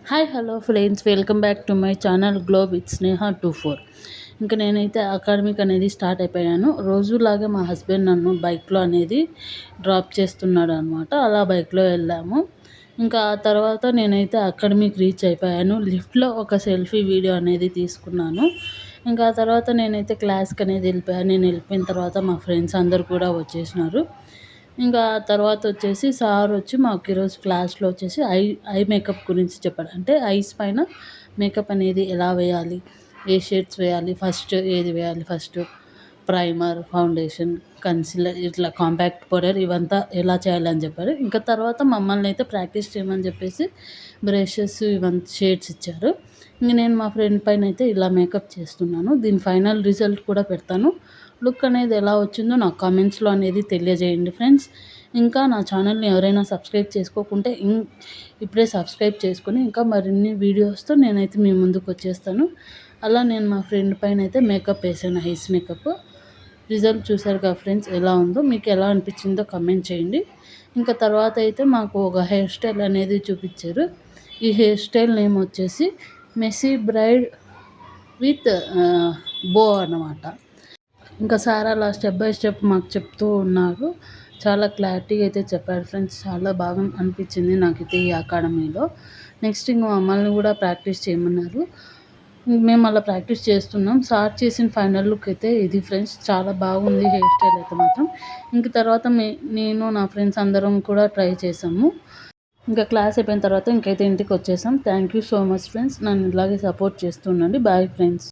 Hi hello friends, welcome back to my channel glow with Sneha 24. ఇంకా నేనైతే academic అనేది start అయిపోయాను. రోజులాగే మా హస్బెండ్ నన్ను బైక్లో అనేది డ్రాప్ చేస్తున్నాడు అనమాట. అలా బైక్లో వెళ్ళాము. ఇంకా ఆ తర్వాత నేనైతే అకాడమిక్ రీచ్ అయిపోయాను. లిఫ్ట్లో ఒక సెల్ఫీ వీడియో అనేది తీసుకున్నాను. ఇంకా ఆ తర్వాత నేనైతే క్లాస్కి అనేది వెళ్ళిపోయాను. నేను వెళ్ళిపోయిన తర్వాత మా ఫ్రెండ్స్ అందరు కూడా వచ్చేసినారు. ఇంకా తర్వాత వచ్చేసి సార్ వచ్చి మాకు ఈరోజు క్లాస్లో వచ్చేసి ఐ మేకప్ గురించి చెప్పాడు. అంటే ఐస్ పైన మేకప్ అనేది ఎలా వేయాలి, ఏ షేడ్స్ వేయాలి, ఫస్ట్ ఏది వేయాలి, ఫస్ట్ ప్రైమర్, ఫౌండేషన్, కన్సీలర్, ఇట్లా కాంపాక్ట్ పౌడర్ ఇవంతా ఎలా చేయాలని చెప్పారు. ఇంకా తర్వాత మమ్మల్ని అయితే ప్రాక్టీస్ చేయమని చెప్పేసి బ్రషెస్ ఇవంతా షేడ్స్ ఇచ్చారు. ఇంక నేను మా ఫ్రెండ్ పైన అయితే ఇలా మేకప్ చేస్తున్నాను. దీని ఫైనల్ రిజల్ట్ కూడా పెడతాను. లుక్ అనేది ఎలా వచ్చిందో నాకు కామెంట్స్లో అనేది తెలియజేయండి ఫ్రెండ్స్. ఇంకా నా ఛానల్ని ఎవరైనా సబ్స్క్రైబ్ చేసుకోకుంటే ఇప్పుడే సబ్స్క్రైబ్ చేసుకొని ఇంకా మరిన్ని వీడియోస్తో నేనైతే మీ ముందుకు వచ్చేస్తాను. అలా నేను మా ఫ్రెండ్ పైన అయితే మేకప్ వేసాను, ఐస్ మేకప్. రిజల్ట్ చూసారు కదా ఫ్రెండ్స్, ఎలా ఉందో మీకు ఎలా అనిపించిందో కమెంట్ చేయండి. ఇంకా తర్వాత అయితే మాకు ఒక హెయిర్ స్టైల్ అనేది చూపించారు. ఈ హెయిర్ స్టైల్ నేమ్ వచ్చేసి మెస్సీ బ్రైడ్ విత్ బో అన్నమాట. ఇంకా సార్ అలా స్టెప్ బై స్టెప్ మాకు చెప్తూ ఉన్నారు. చాలా క్లారిటీగా అయితే చెప్పారు ఫ్రెండ్స్. చాలా బాగా అనిపించింది నాకైతే ఈ అకాడమీలో. నెక్స్ట్ ఇంక మమ్మల్ని కూడా ప్రాక్టీస్ చేయమన్నారు. మేము అలా ప్రాక్టీస్ చేస్తున్నాం. సార్ చేసిన ఫైనల్ లుక్ అయితే ఇది ఫ్రెండ్స్. చాలా బాగుంది హెయిర్ స్టైల్ అయితే మాత్రం. ఇంక తర్వాత నేను నా ఫ్రెండ్స్ అందరం కూడా ట్రై చేసాము. ఇంకా క్లాస్ అయిపోయిన తర్వాత ఇంకైతే ఇంటికి వచ్చేసాం. Thank you so much friends. నన్ను ఇలాగే సపోర్ట్ చేస్తుండండి. Bye friends.